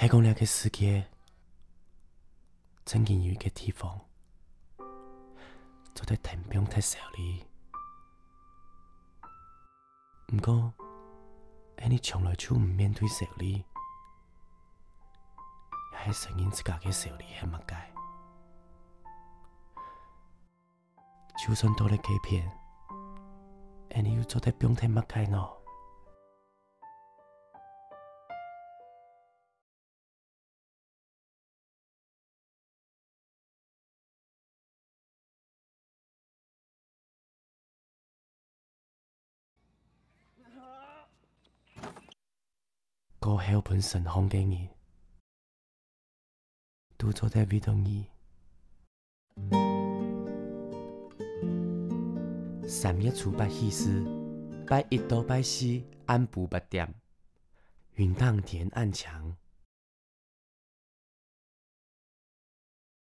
还讲了个世界，曾经有一个地方，做在天边太小哩。不过，你从来就唔面对小哩，也系承认自家嘅小哩系乜解。就算到了欺骗，你又做在边太乜解呢？过后本神空嘅人，都做在为到你。3月初8喜事，拜1到拜4按部不点，云当天暗墙，